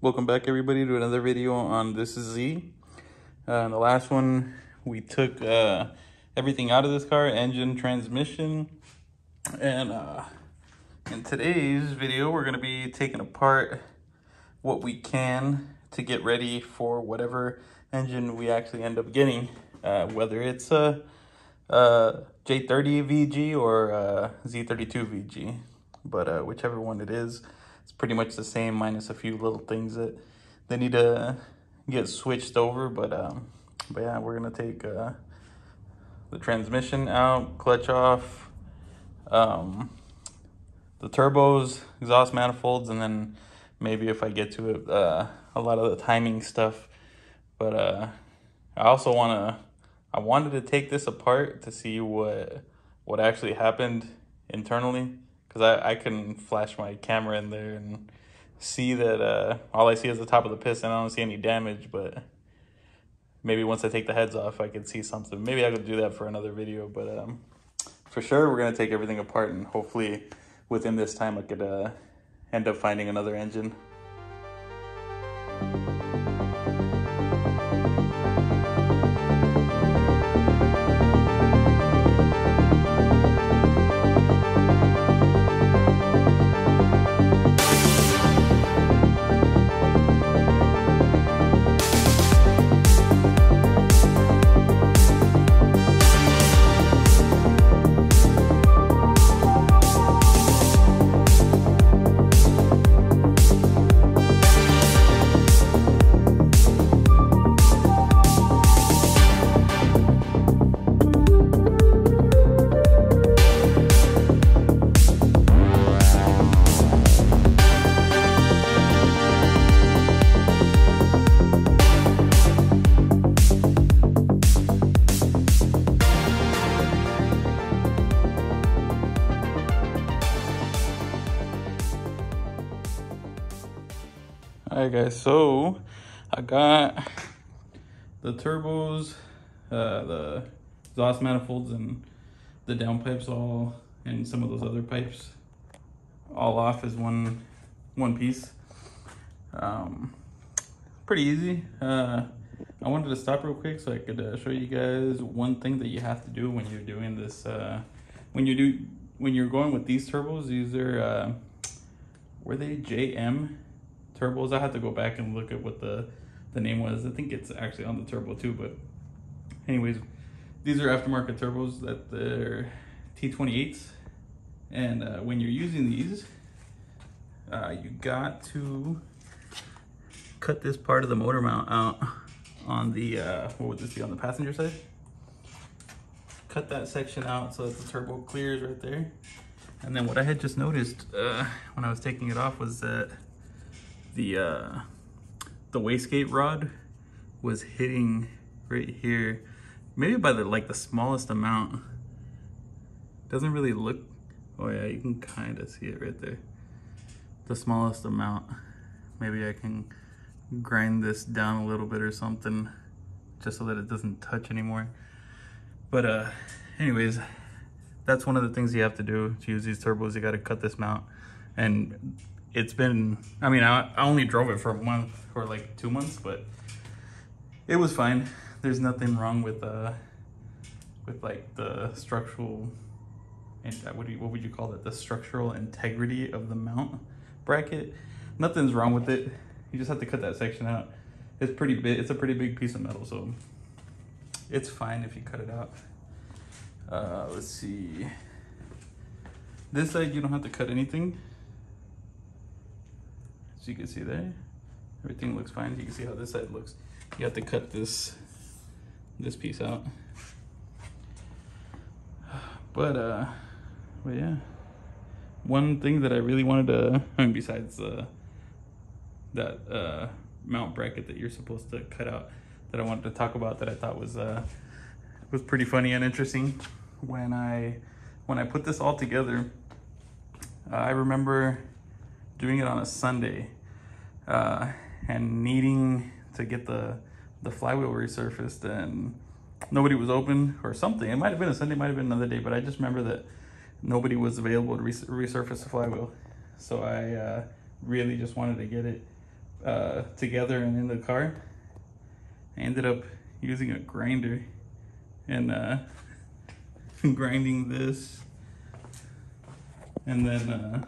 Welcome back everybody to another video on This Is Z. In the last one, we took everything out of this car, engine, transmission, and in today's video, we're gonna be taking apart what we can to get ready for whatever engine we actually end up getting, whether it's a J30 VG or Z32 VG, but whichever one it is, it's pretty much the same minus a few little things that they need to get switched over. But yeah, we're gonna take the transmission out, clutch off, the turbos, exhaust manifolds, and then maybe if I get to it, a lot of the timing stuff. But I wanted to take this apart to see what actually happened internally, because I can flash my camera in there and see that all I see is the top of the piston. I don't see any damage, but maybe once I take the heads off, I could see something. Maybe I could do that for another video, but for sure, we're going to take everything apart, and hopefully within this time, I could end up finding another engine. Alright guys, so I got the turbos, the exhaust manifolds, and the downpipes all, and some of those other pipes all off as one piece. Pretty easy. I wanted to stop real quick so I could show you guys one thing that you have to do when you're doing this. When you're going with these turbos, these are were they JM turbos? I have to go back and look at what the name was. I think it's actually on the turbo too, but anyways, these are aftermarket turbos that they're T28s, and when you're using these, you got to cut this part of the motor mount out on the what would this be, on the passenger side. Cut that section out so that the turbo clears right there. And then what I had just noticed when I was taking it off was that the wastegate rod was hitting right here, maybe by the smallest amount. Doesn't really look, oh yeah, you can kind of see it right there, the smallest amount. Maybe I can grind this down a little bit or something just so that it doesn't touch anymore. But anyways, that's one of the things you have to do to use these turbos. You got to cut this mount. And it's been, I mean, I only drove it for a month or like 2 months, but it was fine. There's nothing wrong with like the structural, and what would you call it? The structural integrity of the mount bracket. Nothing's wrong with it. You just have to cut that section out. It's pretty big. It's a pretty big piece of metal, so it's fine if you cut it out. Let's see. This side, you don't have to cut anything. So you can see there, everything looks fine. You can see how this side looks. You have to cut this piece out. But yeah, one thing that I really wanted to, I mean, besides that mount bracket that you're supposed to cut out, that I wanted to talk about, that I thought was pretty funny and interesting. When I put this all together, I remember doing it on a Sunday and needing to get the flywheel resurfaced, and nobody was open or something. It might have been a Sunday, might have been another day, but I just remember that nobody was available to resurface the flywheel. So I really just wanted to get it together and in the car. I ended up using a grinder and grinding this, and then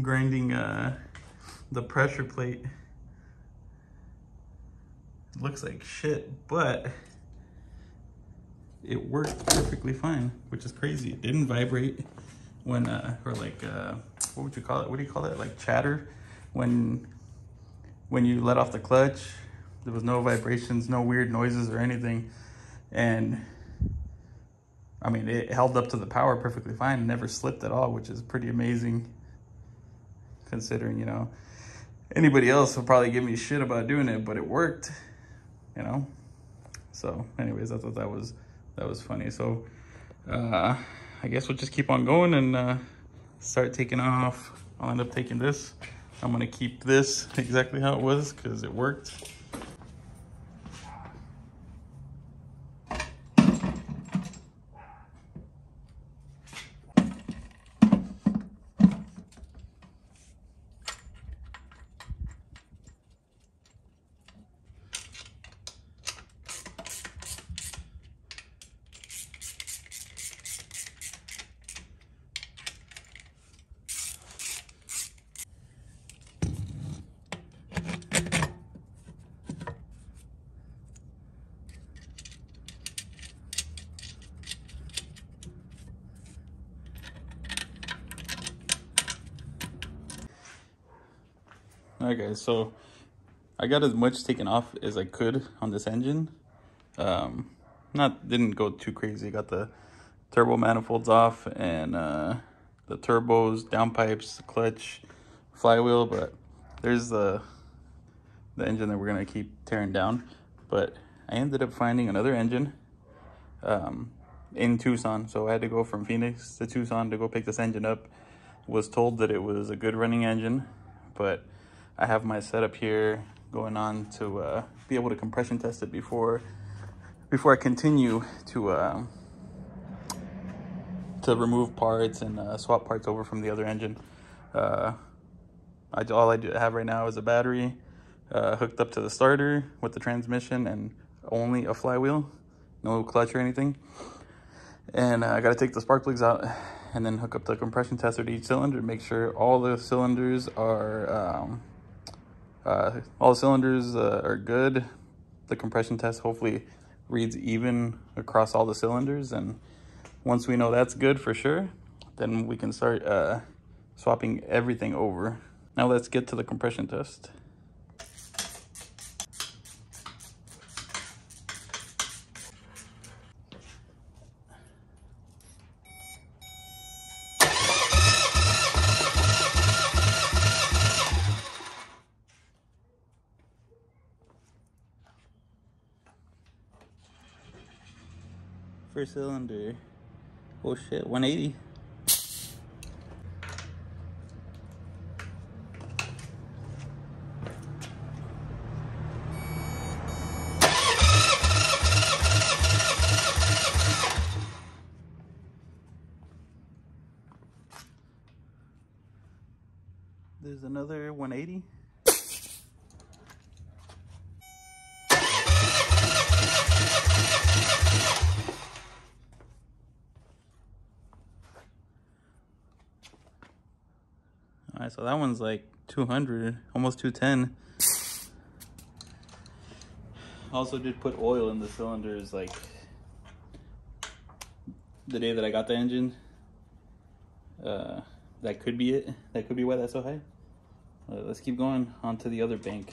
grinding the pressure plate. It looks like shit, but it worked perfectly fine, which is crazy. It didn't vibrate when or like what would you call it? What do you call it? Like chatter when you let off the clutch. There was no vibrations, no weird noises or anything. And I mean, it held up to the power perfectly fine and never slipped at all, which is pretty amazing considering, you know, anybody else will probably give me shit about doing it, but it worked, you know? So anyways, I thought that was funny. So I guess we'll just keep on going and start taking off. I'll end up taking this. I'm gonna keep this exactly how it was because it worked. Alright guys, so I got as much taken off as I could on this engine. Didn't go too crazy. Got the turbo manifolds off and the turbos, downpipes, the clutch, flywheel, but there's the engine that we're gonna keep tearing down. But I ended up finding another engine in Tucson, so I had to go from Phoenix to Tucson to go pick this engine up. Was told that it was a good running engine, but I have my setup here going on to be able to compression test it before I continue to remove parts and swap parts over from the other engine. All I have right now is a battery hooked up to the starter with the transmission and only a flywheel, no clutch or anything. And I got to take the spark plugs out and then hook up the compression tester to each cylinder to make sure all the cylinders are good. The compression test hopefully reads even across all the cylinders, and once we know that's good for sure, then we can start swapping everything over. Now let's get to the compression test. First cylinder, oh shit, 180. There's another 180. All right, so that one's like 200, almost 210. Also did put oil in the cylinders like the day that I got the engine. That could be it. That could be why that's so high. Let's keep going on to the other bank.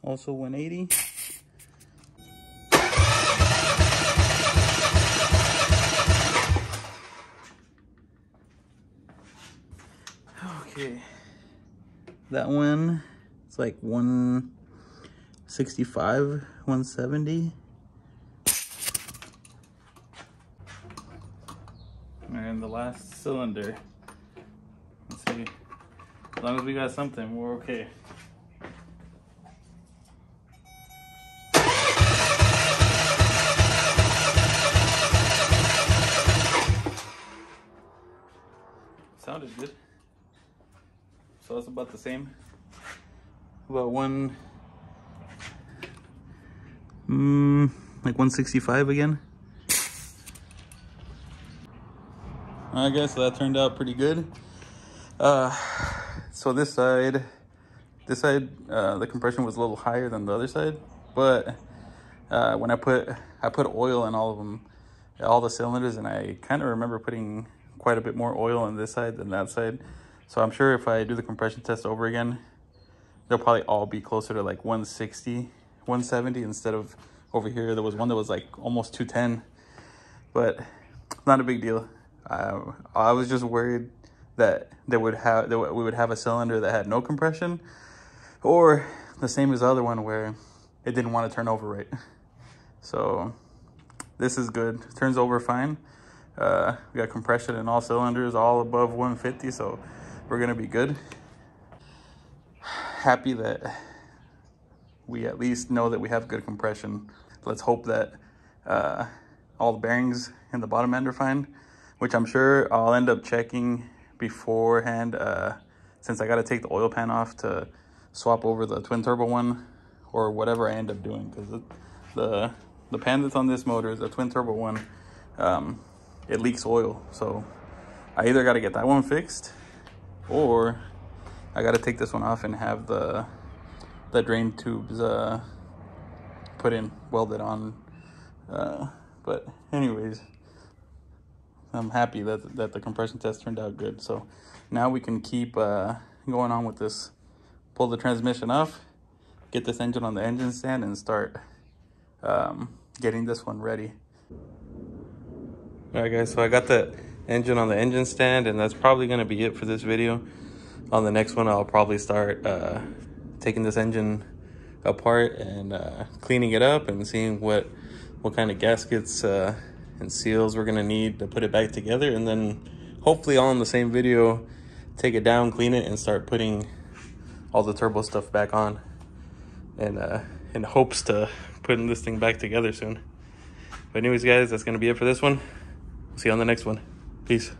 Also 180. Okay, that one, it's like 165, 170. And the last cylinder. Let's see. As long as we got something, we're okay. Sounded good. So it's about the same. About like 165 again. Alright guys, so that turned out pretty good. So this side, the compression was a little higher than the other side, but when I put oil in all of them, all the cylinders, and I kind of remember putting quite a bit more oil on this side than that side. So I'm sure if I do the compression test over again, they'll probably all be closer to like 160, 170 instead of over here. There was one that was like almost 210, but not a big deal. I was just worried that we would have a cylinder that had no compression, or the same as the other one where it didn't want to turn over right. So this is good. It turns over fine. We got compression in all cylinders, all above 150, so we're gonna be good. Happy that we at least know that we have good compression. Let's hope that all the bearings in the bottom end are fine, which I'm sure I'll end up checking beforehand, since I got to take the oil pan off to swap over the twin turbo one, or whatever I end up doing, because the pan that's on this motor is a twin turbo one. It leaks oil, so I either got to get that one fixed, or I got to take this one off and have the drain tubes put in, welded on. But anyways, I'm happy that the compression test turned out good. So now we can keep going on with this. Pull the transmission off, get this engine on the engine stand, and start getting this one ready. All right guys, so I got the engine on the engine stand, and that's probably gonna be it for this video. On the next one, I'll probably start taking this engine apart and cleaning it up and seeing what kind of gaskets and seals we're gonna need to put it back together, and then hopefully all in the same video, take it down, clean it, and start putting all the turbo stuff back on, and in hopes to putting this thing back together soon. But anyways guys, that's gonna be it for this one. See you on the next one. Peace.